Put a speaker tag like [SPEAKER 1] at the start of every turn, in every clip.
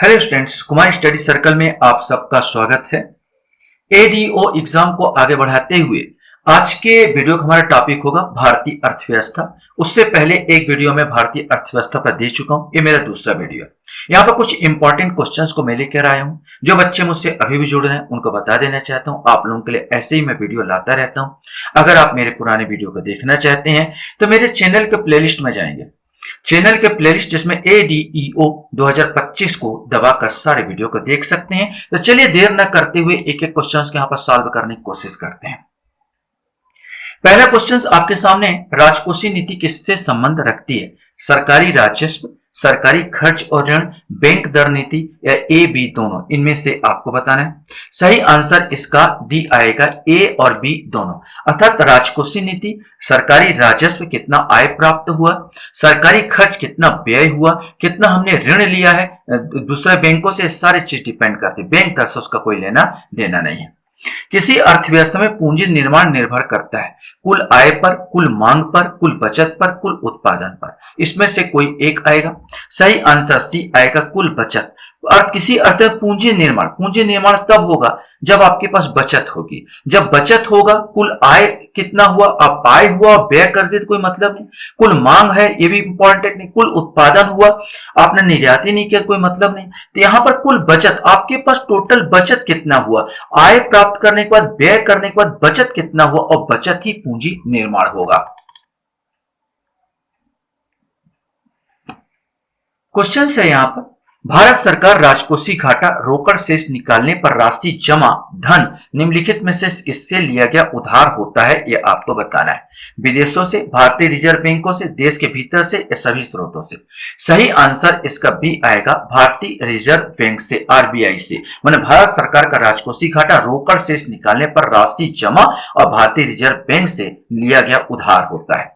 [SPEAKER 1] Hello students, Kumar study circle में आप सबका स्वागत है। एडीओ एग्जाम को आगे बढ़ाते हुए आज के वीडियो का हमारा टॉपिक होगा भारतीय अर्थव्यवस्था। उससे पहले एक वीडियो में भारतीय अर्थव्यवस्था पर दे चुका हूं, ये मेरा दूसरा वीडियो है। यहाँ पर कुछ इंपॉर्टेंट क्वेश्चंस को मैं लेकर आया हूं। जो बच्चे मुझसे अभी भी जुड़ रहे हैं उनको बता देना चाहता हूं, आप लोगों के लिए ऐसे ही मैं वीडियो लाता रहता हूं। अगर आप मेरे पुराने वीडियो को देखना चाहते हैं तो मेरे चैनल के प्लेलिस्ट में जाएंगे। चैनल के प्लेलिस्ट जिसमें एडीईओ 2025 को दबाकर सारे वीडियो को देख सकते हैं। तो चलिए देर न करते हुए एक एक क्वेश्चंस को यहां पर सॉल्व करने की कोशिश करते हैं। पहला क्वेश्चन आपके सामने, राजकोषीय नीति किससे संबंध रखती है? सरकारी राजस्व, सरकारी खर्च और ऋण, बैंक दर नीति या ए बी दोनों? इनमें से आपको बताना है। सही आंसर इसका डी आएगा, ए और बी दोनों। अर्थात राजकोषीय नीति, सरकारी राजस्व कितना आय प्राप्त हुआ, सरकारी खर्च कितना व्यय हुआ, कितना हमने ऋण लिया है दूसरे बैंकों से, सारी चीज डिपेंड करती है। बैंक दर से उसका कोई लेना देना नहीं है। किसी अर्थव्यवस्था में पूंजी निर्माण निर्भर करता है कुल आय पर, कुल मांग पर, कुल बचत पर, कुल उत्पादन पर। इसमें से कोई एक आएगा। सही आंसर सी आएगा, कुल बचत। किसी अर्थ में पूंजी निर्माण तब होगा जब आपके पास बचत होगी। जब बचत होगा, कुल आय कितना हुआ, अब आय हुआ व्यय कर दे तो कोई मतलब नहीं। कुल मांग है ये भी इंपॉर्टेंट नहीं। कुल उत्पादन हुआ, आपने निर्यात ही नहीं किया, कोई मतलब नहीं। तो यहां पर कुल बचत, आपके पास टोटल बचत कितना हुआ, आय प्राप्त करने के बाद, व्यय करने के बाद बचत कितना हुआ, और बचत ही पूंजी निर्माण होगा। क्वेश्चन है यहां पर, भारत सरकार राजकोषीय घाटा रोकड़ शेष निकालने पर राशि जमा धन निम्नलिखित में से किससे लिया गया उधार होता है? यह आपको बताना है। विदेशों से, भारतीय रिजर्व बैंकों से, देश के भीतर से या सभी स्रोतों से? सही आंसर इसका बी आएगा, भारतीय रिजर्व बैंक से, आरबीआई से। माने भारत सरकार का राजकोषीय घाटा रोकड़ शेष निकालने पर राशि जमा और भारतीय रिजर्व बैंक से लिया गया उधार होता है।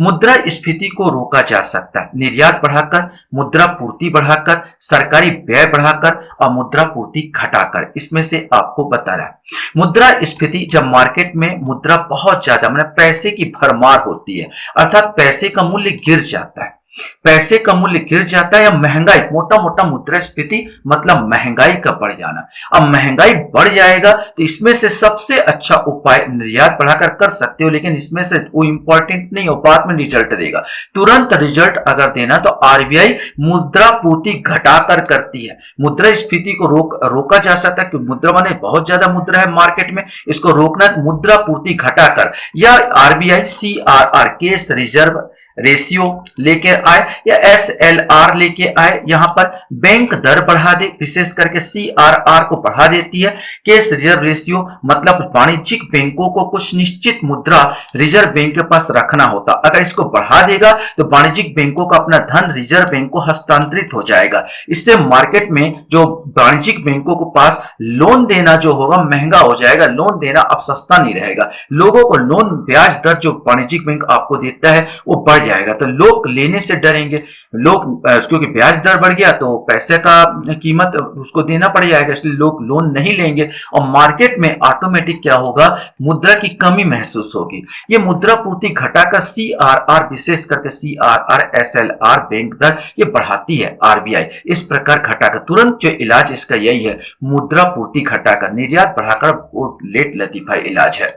[SPEAKER 1] मुद्रा स्फीति को रोका जा सकता है निर्यात बढ़ाकर, मुद्रा पूर्ति बढ़ाकर, सरकारी व्यय बढ़ाकर और मुद्रा पूर्ति घटाकर। इसमें से आपको बताना है। मुद्रा स्फीति जब मार्केट में मुद्रा बहुत ज्यादा मतलब पैसे की भरमार होती है, अर्थात पैसे का मूल्य गिर जाता है, पैसे का मूल्य गिर जाता है या महंगाई, मोटा मोटा मुद्रास्फीति मतलब महंगाई का बढ़ जाना। अब महंगाई बढ़ जाएगा तो इसमें से सबसे अच्छा उपाय निर्यात बढ़ाकर कर सकते हो, लेकिन इसमें से वो इंपॉर्टेंट नहीं हो, बाद में रिजल्ट देगा। तुरंत रिजल्ट अगर देना तो आरबीआई मुद्रा पूर्ति घटाकर करती है। मुद्रास्फीति को रोका जा सकता है कि मुद्रा माने बहुत ज्यादा मुद्रा है मार्केट में, इसको रोकना है मुद्रा पूर्ति घटाकर, या RBI CRR case reserve ratio लेके आए या एसएलआर लेके आए। यहां पर बैंक दर बढ़ा दे, विशेष करके सीआरआर को बढ़ा देती है। केस रिजर्व रेशियो मतलब वाणिज्यिक बैंकों को कुछ निश्चित मुद्रा रिजर्व बैंक के पास रखना होता, अगर इसको बढ़ा देगा तो वाणिज्यिक बैंकों का अपना धन रिजर्व बैंक को हस्तांतरित हो जाएगा। इससे मार्केट में जो वाणिज्यिक बैंकों को पास लोन देना जो होगा महंगा हो जाएगा, लोन देना अब सस्ता नहीं रहेगा। लोगों को लोन ब्याज दर जो वाणिज्यिक बैंक आपको देता है वो बढ़ जाएगा, तो लोग लेने से डरेंगे। लोग क्योंकि ब्याज दर बढ़ गया तो पैसे का कीमत उसको देना पड़ जाएगा, इसलिए लोग लोन नहीं लेंगे और मार्केट में ऑटोमेटिक क्या होगा, मुद्रा की कमी महसूस होगी। ये मुद्रा पूर्ति घटाकर सीआरआर, विशेष करके सीआरआर एसएलआर बैंक दर ये बढ़ाती है आरबीआई। इस प्रकार घटाकर तुरंत जो इलाज इसका यही है, मुद्रा पूर्ति घटाकर, निर्यात बढ़ाकर वो लेट लतीफा इलाज है।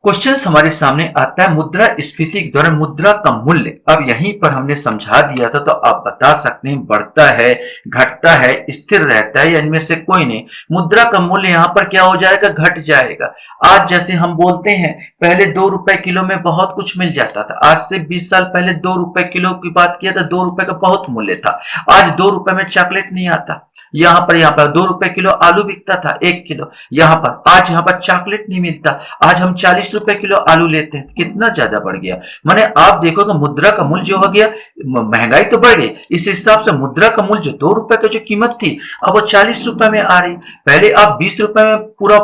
[SPEAKER 1] क्वेश्चन हमारे सामने आता है, मुद्रा स्फीति के दौरान मुद्रा का मूल्य, अब यहीं पर हमने समझा दिया था तो आप बता सकते हैं बढ़ता है, घटता है, स्थिर रहता है या इनमें से कोई नहीं। मुद्रा का मूल्य यहाँ पर क्या हो जाएगा, घट जाएगा। आज जैसे हम बोलते हैं पहले 2 रुपए किलो में बहुत कुछ मिल जाता था, आज से 20 साल पहले 2 रुपए किलो की बात किया था, 2 रुपए का बहुत मूल्य था। आज 2 रुपए में चॉकलेट नहीं आता, यहाँ पर 2 रुपए किलो आलू बिकता था 1 किलो, आज यहाँ पर चॉकलेट नहीं मिलता। आज हम 40 रुपए किलो आलू लेते हैं, कितना ज्यादा बढ़ गया। माने आप देखोगे मुद्रा का मूल्य जो हो गया, महंगाई तो बढ़ गई, इस हिसाब से मुद्रा का मूल्य जो 2 रुपए की जो कीमत थी अब वो 40 रुपए में आ रही। पहले आप 20 रुपए में पूरा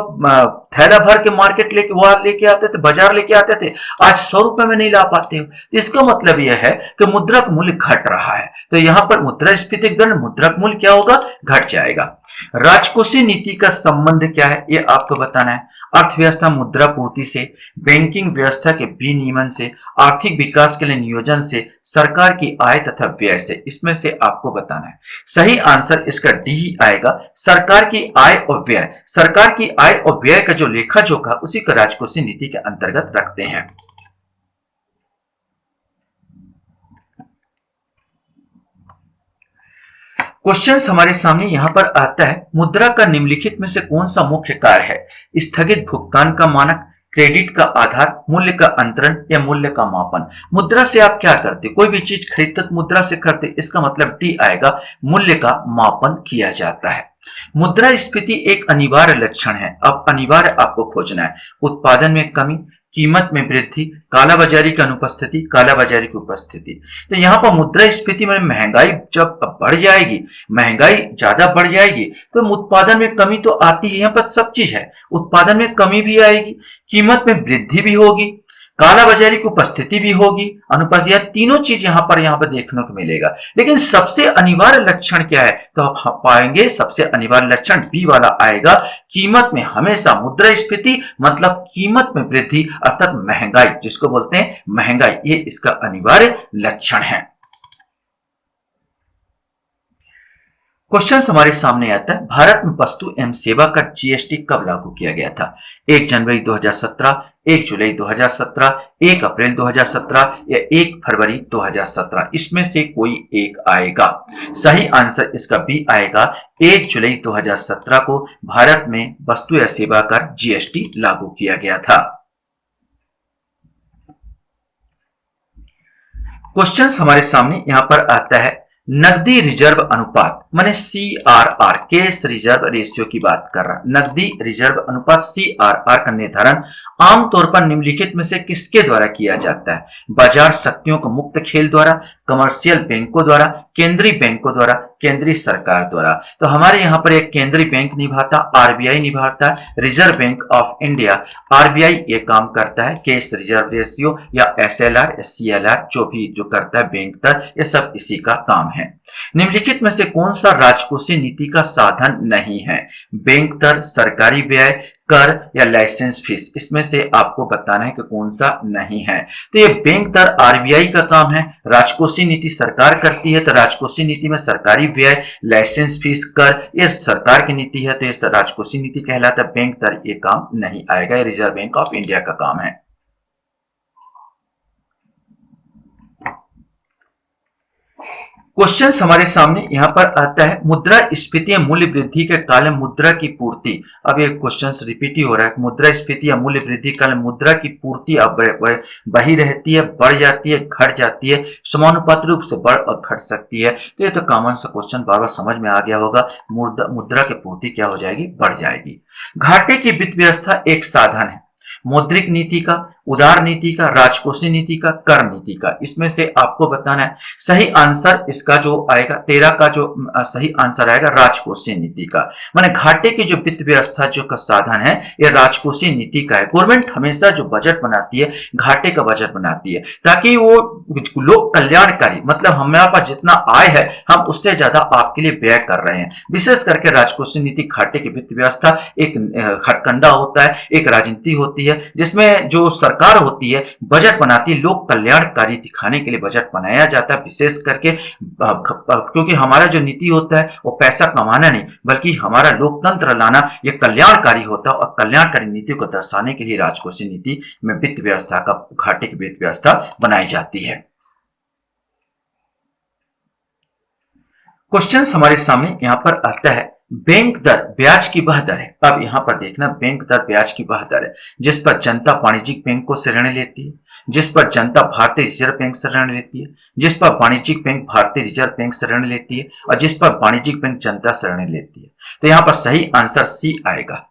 [SPEAKER 1] थैला भर के मार्केट लेके आते थे, बाजार लेके आते थे, आज 100 रुपए में नहीं ला पाते हो। तो इसका मतलब यह है कि मुद्रा का मूल्य घट रहा है। तो यहां पर मुद्रास्फीति दर, मुद्रा का मूल्य क्या होगा, घट जाएगा। राजकोषीय नीति का संबंध क्या है, ये आपको बताना है। अर्थव्यवस्था मुद्रा पूर्ति से, बैंकिंग व्यवस्था के विनियमन से, आर्थिक विकास के लिए नियोजन से, सरकार की आय तथा व्यय से, इसमें से आपको बताना है। सही आंसर इसका डी ही आएगा, सरकार की आय और व्यय। सरकार की आय और व्यय का जो लेखा जोखा उसी को राजकोषीय नीति के अंतर्गत रखते हैं। क्वेश्चन हमारे सामने यहां पर आता है, मुद्रा का निम्नलिखित में से कौन सा मुख्य कार्य है? स्थगित भुगतान का मानक, क्रेडिट का आधार, मूल्य का अंतरण या मूल्य का मापन। मुद्रा से आप क्या करते, कोई भी चीज खरीदते तो मुद्रा से करते, इसका मतलब डी आएगा, मूल्य का मापन किया जाता है। मुद्रास्फीति एक अनिवार्य लक्षण है। अब अनिवार्य आपको खोजना है, उत्पादन में कमी, कीमत में वृद्धि, कालाबाजारी की अनुपस्थिति, कालाबाजारी की उपस्थिति। तो यहाँ पर मुद्रास्फीति में महंगाई जब बढ़ जाएगी, महंगाई ज्यादा बढ़ जाएगी तो उत्पादन में कमी तो आती है, यहाँ पर सब चीज है, उत्पादन में कमी भी आएगी, कीमत में वृद्धि भी होगी, कालाबाजारी की उपस्थिति भी होगी, अनुपस्थिति, तीनों चीज यहाँ पर देखने को मिलेगा। लेकिन सबसे अनिवार्य लक्षण क्या है, तो आप पाएंगे सबसे अनिवार्य लक्षण बी वाला आएगा, कीमत में हमेशा मुद्रास्फीति मतलब कीमत में वृद्धि अर्थात महंगाई, जिसको बोलते हैं महंगाई, ये इसका अनिवार्य लक्षण है। क्वेश्चन हमारे सामने आता है, भारत में वस्तु एवं सेवा कर जीएसटी कब लागू किया गया था? 1 जनवरी 2017, 1 जुलाई 2017, 1 अप्रैल 2017 या 1 फरवरी 2017, इसमें से कोई एक आएगा। सही आंसर इसका बी आएगा, 1 जुलाई 2017 को भारत में वस्तु या सेवा कर जीएसटी लागू किया गया था। क्वेश्चन हमारे सामने यहां पर आता है, नकदी रिजर्व अनुपात माने CRR, कैश रिजर्व रेशियो की बात कर रहा है। नकदी रिजर्व अनुपात CRR का निर्धारण आमतौर पर निम्नलिखित में से किसके द्वारा किया जाता है? बाजार शक्तियों का मुक्त खेल द्वारा, कमर्शियल बैंकों द्वारा, केंद्रीय बैंकों द्वारा, केंद्रीय सरकार द्वारा। तो हमारे यहाँ पर एक केंद्रीय बैंक निभाता, आरबीआई निभाता, reserve bank of India, RBI ये काम करता है, कैश रिजर्व रेशियो या SLR या CLR जो करता है बैंक दर, ये सब इसी का काम है। निम्नलिखित में से कौन सा राजकोषीय नीति का साधन नहीं है? बैंक दर, सरकारी व्यय, कर या लाइसेंस फीस, इसमें से आपको बताना है कि कौन सा नहीं है। तो ये बैंक दर आरबीआई का काम है, राजकोषीय नीति सरकार करती है, तो राजकोषीय नीति में सरकारी व्यय, लाइसेंस फीस, कर ये सरकार की नीति है, तो ये राजकोषीय नीति कहलाता है। बैंक दर ये काम नहीं आएगा, ये रिजर्व बैंक ऑफ इंडिया का काम है। क्वेश्चन हमारे सामने यहां पर आता है, मुद्रास्फीति या मूल्य वृद्धि के काल मुद्रा की पूर्ति। अब ये क्वेश्चन रिपीट ही हो रहा है, मुद्रास्फीति या मूल्य वृद्धि काल मुद्रा की पूर्ति अब बही रहती है, बढ़ जाती है, घट जाती है, समानुपाती रूप से बढ़ और घट सकती है। तो ये तो कॉमन सा क्वेश्चन बार बार समझ में आ गया होगा, मुद्रा की पूर्ति क्या हो जाएगी, बढ़ जाएगी। घाटे की वित्त व्यवस्था एक साधन है, मौद्रिक नीति का, उदार नीति का, राजकोषीय नीति का, कर नीति का, इसमें से आपको बताना है। सही आंसर इसका जो आएगा 13 का जो सही आंसर आएगा राजकोषीय नीति का। माने घाटे की जो वित्त व्यवस्था जो का साधन है ये राजकोषीय नीति का है। गवर्नमेंट हमेशा जो बजट बनाती है घाटे का बजट बनाती है, ताकि वो लोक कल्याणकारी, मतलब हमारे पास जितना आय है हम उससे ज्यादा आपके लिए व्यय कर रहे हैं। विशेष करके राजकोषीय नीति, घाटे की वित्त व्यवस्था एक हथकंडा होता है, एक राजनीति होती है जिसमें जो सरकार होती है बजट बनाती है, लोक कल्याणकारी दिखाने के लिए बजट बनाया जाता है। विशेष करके क्योंकि हमारा जो नीति होता है वो पैसा कमाना नहीं बल्कि हमारा लोकतंत्र लाना, ये कल्याणकारी होता है, और कल्याणकारी नीति को दर्शाने के लिए राजकोषीय नीति में वित्त व्यवस्था का, घाटे की वित्त व्यवस्था बनाई जाती है। क्वेश्चन हमारे सामने यहां पर आता है, बैंक दर ब्याज की वह दर है। अब यहां पर देखना, बैंक दर ब्याज की वह दर है जिस पर जनता वाणिज्यिक बैंकों से ऋण लेती है, जिस पर जनता भारतीय रिजर्व बैंक से ऋण लेती है, जिस पर वाणिज्यिक बैंक भारतीय रिजर्व बैंक से ऋण लेती है, और जिस पर वाणिज्यिक बैंक जनता से ऋण लेती है। तो यहां पर सही आंसर सी आएगा,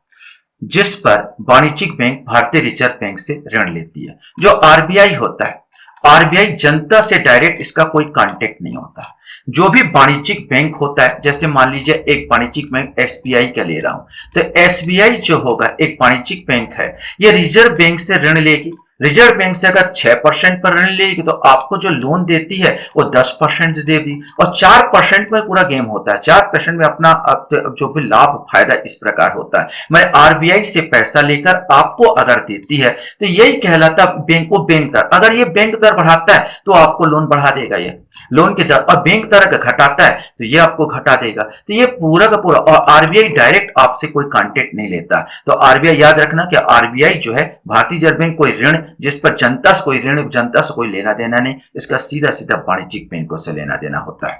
[SPEAKER 1] जिस पर वाणिज्यिक बैंक भारतीय रिजर्व बैंक से ऋण लेती है। जो आरबीआई होता है, आरबीआई जनता से डायरेक्ट इसका कोई कांटेक्ट नहीं होता। जो भी वाणिज्यिक बैंक होता है, जैसे मान लीजिए एक वाणिज्यिक बैंक एसबीआई का ले रहा हूं, तो एसबीआई जो होगा एक वाणिज्यिक बैंक है, ये रिजर्व बैंक से ऋण लेगी। रिजर्व बैंक से अगर 6% पर ऋण लेगी तो आपको जो लोन देती है वो 10% देगी, और 4% में पूरा गेम होता है। 4% में अपना जो भी लाभ फायदा इस प्रकार होता है। मैं आरबीआई से पैसा लेकर आपको अगर देती है तो यही कहलाता बैंक को बैंक दर। अगर ये बैंक दर बढ़ाता है तो आपको लोन बढ़ा देगा ये लोन की दर, और बैंक दर घटाता है तो ये आपको घटा देगा। तो ये पूरा का पूरा, और आरबीआई डायरेक्ट आपसे कोई कांटेक्ट नहीं लेता। तो आरबीआई याद रखना कि आरबीआई जो है भारतीय रिजर्व बैंक कोई ऋण जिस पर जनता से कोई ऋण, जनता से कोई लेना देना नहीं, इसका सीधा सीधा वाणिज्यिक बैंकों से लेना देना होता है।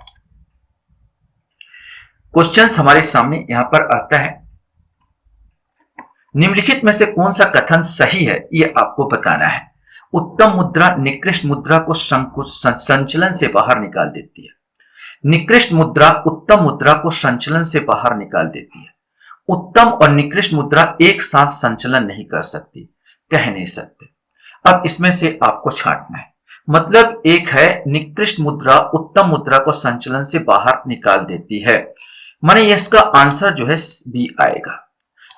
[SPEAKER 1] क्वेश्चन हमारे सामने यहां पर आता है, निम्नलिखित में से कौन सा कथन सही है, ये आपको बताना है। उत्तम मुद्रा निकृष्ट मुद्रा को संचलन से बाहर निकाल देती है। निकृष्ट मुद्रा उत्तम मुद्रा को संचलन से बाहर निकाल देती है। उत्तम और निकृष्ट मुद्रा एक साथ संचलन नहीं कर सकती, कह नहीं सकते। अब इसमें से आपको छांटना है। मतलब एक है निकृष्ट मुद्रा उत्तम मुद्रा को संचलन से बाहर निकाल देती है, माने इसका आंसर जो है बी आएगा।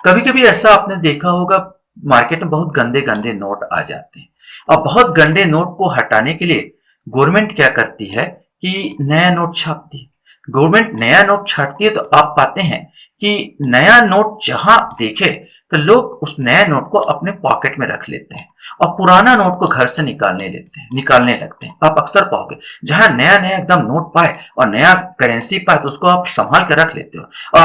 [SPEAKER 1] कभी कभी ऐसा आपने देखा होगा, मार्केट में बहुत गंदे गंदे नोट आ जाते हैं, और बहुत गंदे नोट को हटाने के लिए गवर्नमेंट क्या करती है कि नया नोट छापती है। गवर्नमेंट नया नोट छापती है तो आप पाते हैं कि नया नोट जहां देखे तो लोग उस नए नोट को अपने पॉकेट में रख लेते हैं, और पुराना नोट को घर से निकालने लगते हैं। आप अक्सर पाओगे जहां नया नया एकदम नोट पाए और नया करेंसी पाए तो उसको आप संभाल कर रख लेते हो, और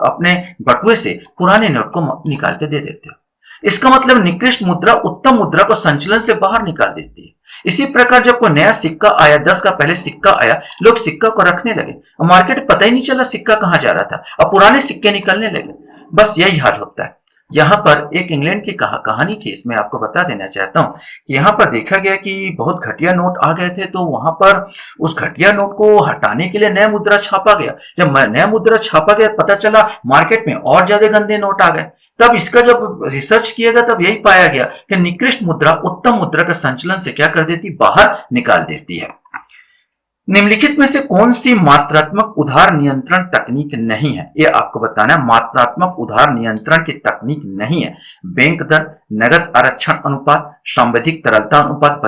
[SPEAKER 1] अपने बटुए से पुराने नोट को निकाल के दे देते हो। इसका मतलब निकृष्ट मुद्रा उत्तम मुद्रा को संचलन से बाहर निकाल देती है। इसी प्रकार जब कोई नया सिक्का आया, 10 का पहले सिक्का आया, लोग सिक्का को रखने लगे, मार्केट पता ही नहीं चला सिक्का कहां जा रहा था, और पुराने सिक्के निकलने लगे। बस यही हाल होता है। यहां पर एक इंग्लैंड की कहानी थी, इसमें आपको बता देना चाहता हूं कि यहां पर देखा गया कि बहुत घटिया नोट आ गए थे, तो वहां पर उस घटिया नोट को हटाने के लिए नया मुद्रा छापा गया। जब नया मुद्रा छापा गया, पता चला मार्केट में और ज्यादा गंदे नोट आ गए। तब इसका जब रिसर्च किया गया तब यही पाया गया कि निकृष्ट मुद्रा उत्तम मुद्रा का संचलन से क्या कर देती, बाहर निकाल देती है। निम्नलिखित में से कौन सी मात्रात्मक उधार नियंत्रण तकनीक नहीं है, यह आपको बताना है। मात्रात्मक उधार नियंत्रण की तकनीक नहीं है। बैंक दर, नगद आरक्षण अनुपात, सांविधिक तरलता अनुपात,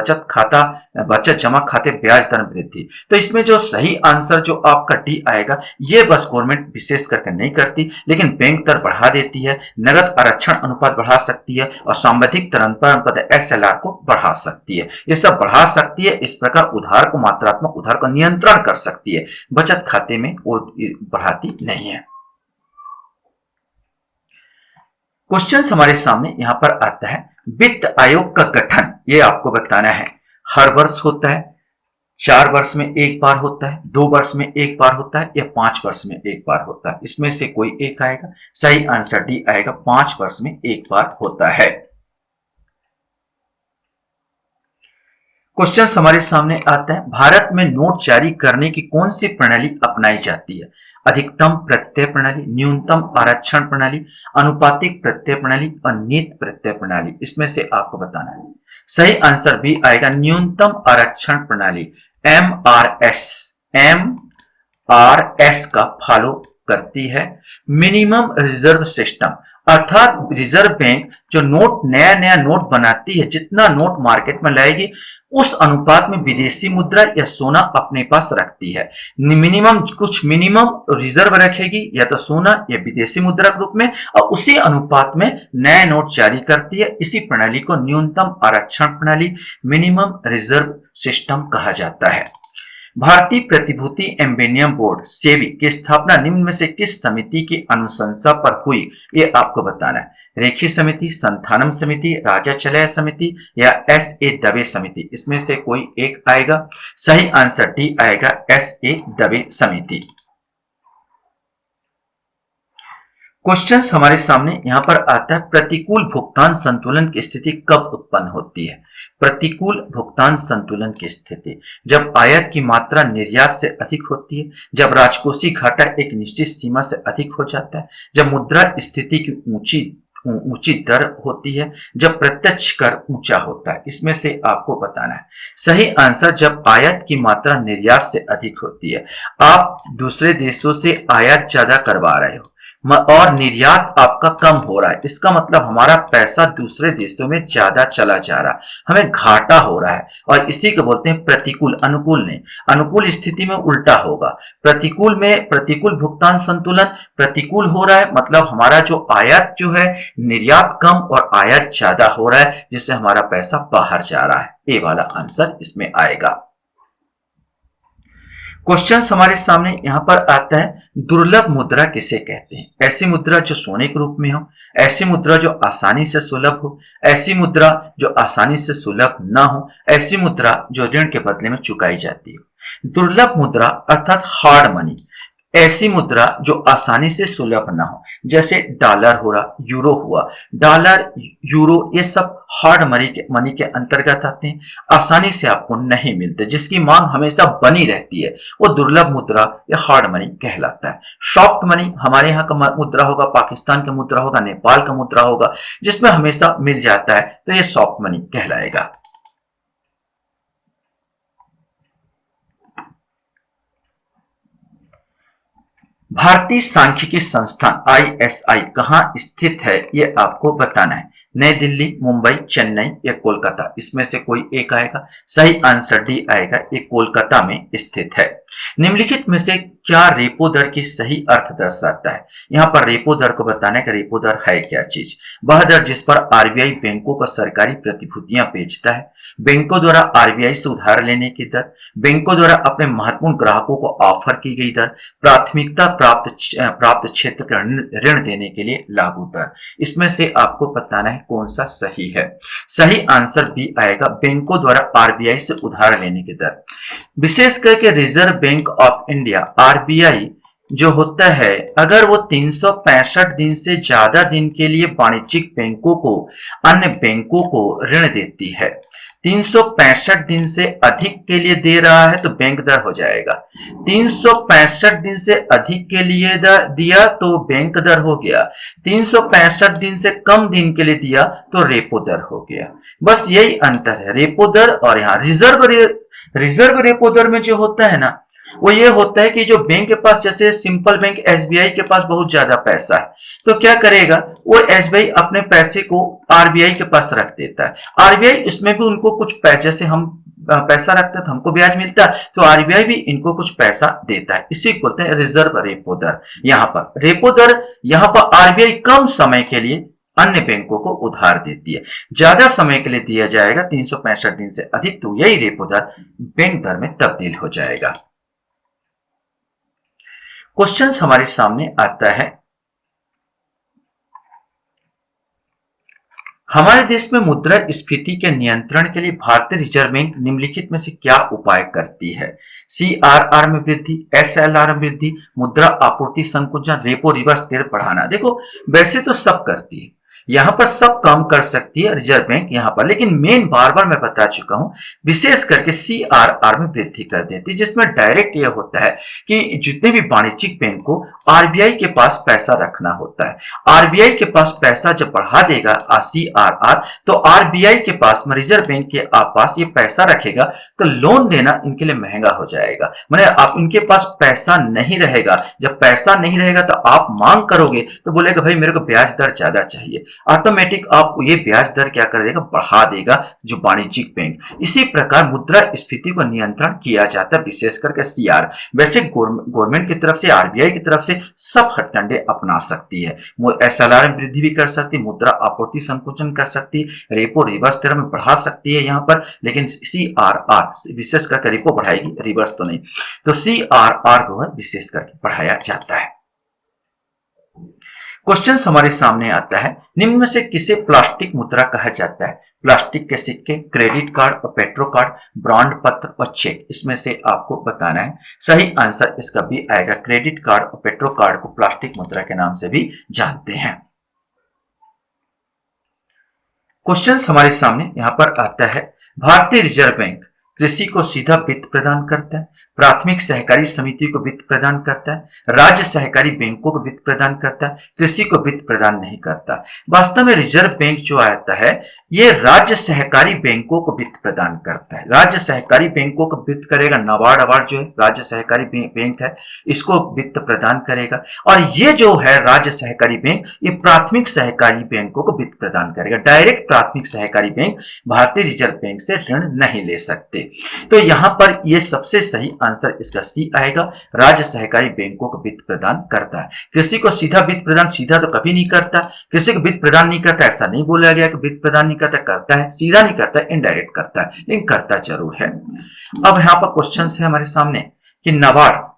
[SPEAKER 1] बचत जमा खाते ब्याज दर वृद्धि। तो इसमें जो सही आंसर जो आपका डी आएगा, ये बस गवर्नमेंट विशेष करके नहीं करती, लेकिन बैंक दर बढ़ा देती है, नगद आरक्षण अनुपात बढ़ा सकती है, और सांविधिक तरलता अनुपात एसएलआर को बढ़ा सकती है। ये सब बढ़ा सकती है। इस प्रकार उधार को, मात्रात्मक उधार को नियंत्रण कर सकती है, बचत खाते में वो बढ़ाती नहीं है। क्वेश्चन हमारे सामने यहां पर आता है, वित्त आयोग का गठन, ये आपको बताना है। हर वर्ष होता है, 4 वर्ष में एक बार होता है, 2 वर्ष में एक बार होता है, या 5 वर्ष में एक बार होता है। इसमें से कोई एक आएगा। सही आंसर डी आएगा, 5 वर्ष में एक बार होता है। क्वेश्चन हमारे सामने आता है, भारत में नोट जारी करने की कौन सी प्रणाली अपनाई जाती है? अधिकतम प्रत्यय प्रणाली, न्यूनतम आरक्षण प्रणाली, अनुपातिक प्रत्यय प्रणाली, और नियत प्रत्यय प्रणाली। इसमें से आपको बताना है। सही आंसर भी आएगा, न्यूनतम आरक्षण प्रणाली। एमआरएस का फॉलो करती है। मिनिमम रिजर्व सिस्टम, अर्थात रिजर्व बैंक जो नया नया नोट बनाती है, जितना नोट मार्केट में लाएगी उस अनुपात में विदेशी मुद्रा या सोना अपने पास रखती है। कुछ मिनिमम रिजर्व रखेगी, या तो सोना या विदेशी मुद्रा के रूप में, और उसी अनुपात में नए नोट जारी करती है। इसी प्रणाली को न्यूनतम आरक्षण प्रणाली, मिनिमम रिजर्व सिस्टम कहा जाता है। भारतीय प्रतिभूति एवं विनिमय बोर्ड सेबी की स्थापना निम्न में से किस समिति की अनुशंसा पर हुई, ये आपको बताना है। रेखी समिति, संथानम समिति, राजा चलय समिति, या एस.ए. दवे समिति। इसमें से कोई एक आएगा। सही आंसर डी आएगा, एस.ए. दवे समिति। क्वेश्चन हमारे सामने यहां पर आता है, प्रतिकूल भुगतान संतुलन की स्थिति कब उत्पन्न होती है? प्रतिकूल भुगतान संतुलन की स्थिति जब आयात की मात्रा निर्यात से अधिक होती है, जब राजकोषीय घाटा एक निश्चित सीमा से अधिक हो जाता है, जब मुद्रा स्थिति की ऊंची ऊंची दर होती है, जब प्रत्यक्ष कर ऊंचा होता है। इसमें से आपको बताना है सही आंसर जब आयात की मात्रा निर्यात से अधिक होती है। आप दूसरे देशों से आयात ज्यादा करवा रहे हो और निर्यात आपका कम हो रहा है, इसका मतलब हमारा पैसा दूसरे देशों में ज्यादा चला जा रहा है, हमें घाटा हो रहा है। और इसी को बोलते हैं प्रतिकूल। अनुकूल नहीं, अनुकूल स्थिति में उल्टा होगा। प्रतिकूल में प्रतिकूल भुगतान संतुलन, प्रतिकूल हो रहा है मतलब हमारा जो आयात जो है, निर्यात कम और आयात ज्यादा हो रहा है, जिससे हमारा पैसा बाहर जा रहा है। ए वाला आंसर इसमें आएगा। क्वेश्चन हमारे सामने यहां पर आता है, दुर्लभ मुद्रा किसे कहते हैं? ऐसी मुद्रा जो सोने के रूप में हो, ऐसी मुद्रा जो आसानी से सुलभ हो, ऐसी मुद्रा जो आसानी से सुलभ ना हो, ऐसी मुद्रा जो ऋण के बदले में चुकाई जाती हो। दुर्लभ मुद्रा अर्थात हार्ड मनी, ऐसी मुद्रा जो आसानी से सुलभ ना हो, जैसे डॉलर हो रहा, यूरो हुआ। डॉलर, यूरो ये सब हार्ड मनी के अंतर्गत आते हैं, आसानी से आपको नहीं मिलते, जिसकी मांग हमेशा बनी रहती है, वो दुर्लभ मुद्रा या हार्ड मनी कहलाता है। सॉफ्ट मनी हमारे यहाँ का मुद्रा होगा, पाकिस्तान का मुद्रा होगा, नेपाल का मुद्रा होगा, जिसमें हमेशा मिल जाता है, तो ये सॉफ्ट मनी कहलाएगा। भारतीय सांख्यिकी संस्थान ISI कहाँ स्थित है, ये आपको बताना है। नई दिल्ली, मुंबई, चेन्नई या कोलकाता, इसमें से कोई एक आएगा। सही आंसर डी आएगा, ये कोलकाता में स्थित है। निम्नलिखित में से क्या रेपो दर की सही अर्थ दर्शाता है? यहाँ पर रेपो दर को बताना है कि रेपो दर है क्या चीज। वह दर जिस पर RBI बैंकों को सरकारी प्रतिभूतियां बेचता है, बैंकों द्वारा RBI से उधार लेने की दर, बैंकों द्वारा अपने महत्वपूर्ण ग्राहकों को ऑफर की गई दर, प्राथमिकता प्राप्त क्षेत्र का ऋण देने के लिए लागू दर। इसमें से आपको बताना है कौन सा सही है। सही आंसर बी आएगा, बैंकों द्वारा RBI से उधार लेने की दर। विशेष करके reserve bank of India RBI जो होता है, अगर वो 365 दिन से ज्यादा दिन के लिए वाणिज्यिक बैंकों को, अन्य बैंकों को ऋण देती है, 365 दिन से अधिक के लिए दे रहा है तो बैंक दर हो जाएगा। 365 दिन से अधिक के लिए दिया तो बैंक दर हो गया। 365 दिन से कम दिन के लिए दिया तो रेपो दर हो गया। बस यही अंतर है रेपो दर और यहाँ रिजर्व रेपो दर में जो होता है ना, वो ये होता है कि जो बैंक के पास, जैसे सिंपल बैंक SBI के पास बहुत ज्यादा पैसा है, तो क्या करेगा वो, SBI अपने पैसे को RBI के पास रख देता है। RBI उसमें भी उनको कुछ पैसे, जैसे हम पैसा रखते हैं तो हमको ब्याज मिलता है, तो RBI भी इनको कुछ पैसा देता है। इसी को बोलते हैं रिजर्व रेपो दर। यहाँ पर रेपो दर, यहाँ पर RBI कम समय के लिए अन्य बैंकों को उधार देती है, ज्यादा समय के लिए दिया जाएगा 365 दिन से अधिक, तो यही रेपो दर बैंक दर में तब्दील हो जाएगा। क्वेश्चन हमारे सामने आता है, हमारे देश में मुद्रास्फीति के नियंत्रण के लिए भारतीय रिजर्व बैंक निम्नलिखित में से क्या उपाय करती है? CRR में वृद्धि, SLR में वृद्धि, मुद्रा आपूर्ति संकुचन, रेपो रिवर्स दर बढ़ाना। देखो वैसे तो सब करती है, यहाँ पर सब काम कर सकती है रिजर्व बैंक यहाँ पर, लेकिन मेन बार बार मैं बता चुका हूं, विशेष करके CRR में वृद्धि कर देती है, जिसमें डायरेक्ट यह होता है कि जितने भी वाणिज्यिक बैंक को RBI के पास पैसा रखना होता है, RBI के पास पैसा जब बढ़ा देगा CRR, तो RBI के पास, रिजर्व बैंक के पास ये पैसा रखेगा तो लोन देना इनके लिए महंगा हो जाएगा। मैंने आप इनके पास पैसा नहीं रहेगा, जब पैसा नहीं रहेगा तो आप मांग करोगे तो बोलेगा भाई मेरे को ब्याज दर ज्यादा चाहिए, ऑटोमेटिक आपको ये ब्याज दर क्या कर देगा, बढ़ा देगा जो वाणिज्यिक बैंक। इसी प्रकार मुद्रास्फीति को नियंत्रण किया जाता है, विशेष करके CR। वैसे गवर्नमेंट की तरफ से, RBI की तरफ से सब हथकंडे अपना सकती है। SLR में वृद्धि भी कर सकती है, मुद्रा आपूर्ति संकुचन कर सकती है, रेपो रिवर्स दर में बढ़ा सकती है यहाँ पर, लेकिन CRR विशेष करके रेपो बढ़ाएगी, रिवर्स तो नहीं, तो CRR को विशेष करके बढ़ाया जाता है। क्वेश्चन हमारे सामने आता है, निम्न में से किसे प्लास्टिक मुद्रा कहा जाता है? प्लास्टिक के सिक्के, क्रेडिट कार्ड और पेट्रो कार्ड, ब्रांड पत्र और चेक, इसमें से आपको बताना है। सही आंसर इसका भी आएगा, क्रेडिट कार्ड और पेट्रो कार्ड को प्लास्टिक मुद्रा के नाम से भी जानते हैं। क्वेश्चन हमारे सामने यहां पर आता है, भारतीय रिजर्व बैंक कृषि को सीधा वित्त प्रदान करता है, प्राथमिक सहकारी समिति को वित्त प्रदान करता है, राज्य सहकारी बैंकों को वित्त प्रदान करता है, कृषि को वित्त प्रदान नहीं करता। वास्तव में रिजर्व बैंक जो आता है ये राज्य सहकारी बैंकों को वित्त प्रदान करता है। राज्य सहकारी बैंकों को वित्त करेगा, नाबार्ड अवार्ड जो है राज्य सहकारी बैंक है, इसको वित्त प्रदान करेगा। और ये जो है राज्य सहकारी बैंक, ये प्राथमिक सहकारी बैंकों को वित्त प्रदान करेगा। डायरेक्ट प्राथमिक सहकारी बैंक भारतीय रिजर्व बैंक से ऋण नहीं ले सकते। तो यहां पर ये सबसे सही आंसर इसका सी आएगा, राज्य सहकारी बैंकों को वित्त प्रदान करता है। कृषि को सीधा वित्त प्रदान सीधा तो कभी नहीं करता, कृषि को वित्त प्रदान नहीं करता ऐसा नहीं बोला गया कि वित्त प्रदान नहीं करता, करता है, सीधा नहीं करता, इनडायरेक्ट करता है, लेकिन करता जरूर है। अब यहां पर क्वेश्चन है हमारे सामने कि नाबार्ड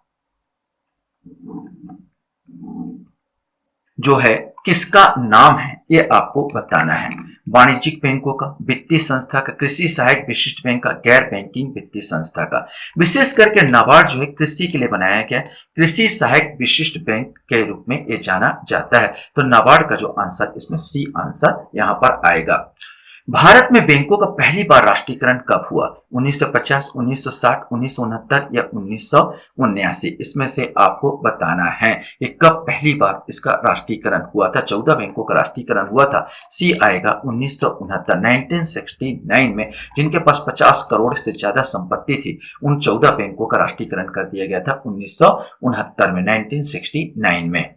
[SPEAKER 1] जो है किसका नाम है, ये आपको बताना है। वाणिज्यिक बैंकों का, वित्तीय संस्था का, कृषि सहायक विशिष्ट बैंक का, गैर बैंकिंग वित्तीय संस्था का। विशेष करके नाबार्ड जो है कृषि के लिए बनाया गया, कृषि सहायक विशिष्ट बैंक के रूप में ये जाना जाता है। तो नाबार्ड का जो आंसर इसमें सी आंसर यहां पर आएगा। भारत में बैंकों का पहली बार राष्ट्रीयकरण कब हुआ? 1950, 1960, 1969 या 1979? इसमें से आपको बताना है ये कब पहली बार इसका राष्ट्रीयकरण हुआ था। 14 बैंकों का राष्ट्रीयकरण हुआ था, सी आएगा 1969, 1969 में। जिनके पास 50 करोड़ से ज्यादा संपत्ति थी उन 14 बैंकों का राष्ट्रीयकरण कर दिया गया था 1969 में, 1969 में।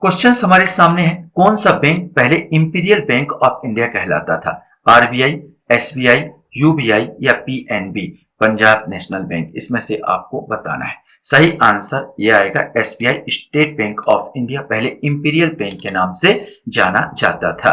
[SPEAKER 1] क्वेश्चन हमारे सामने है, कौन सा बैंक पहले इंपीरियल बैंक ऑफ इंडिया कहलाता था? आरबीआई, एसबीआई, यूबीआई या पीएनबी, पंजाब नेशनल बैंक? इसमें से आपको बताना है। सही आंसर यह आएगा SBI, state bank of India पहले इंपीरियल बैंक के नाम से जाना जाता था।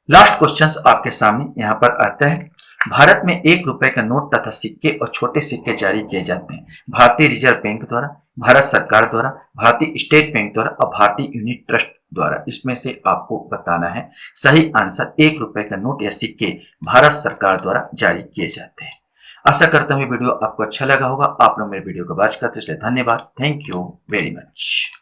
[SPEAKER 1] लास्ट क्वेश्चन आपके सामने यहां पर आता है, भारत में 1 रुपए का नोट तथा सिक्के और छोटे सिक्के जारी किए जाते हैं भारतीय रिजर्व बैंक द्वारा, भारत सरकार द्वारा, भारतीय स्टेट बैंक द्वारा और भारतीय यूनिट ट्रस्ट द्वारा। इसमें से आपको बताना है। सही आंसर 1 रुपए का नोट या सिक्के भारत सरकार द्वारा जारी किए जाते हैं। आशा करता हूं वीडियो आपको अच्छा लगा होगा। आप लोग मेरे वीडियो को वॉच करते इसलिए धन्यवाद। Thank you very much.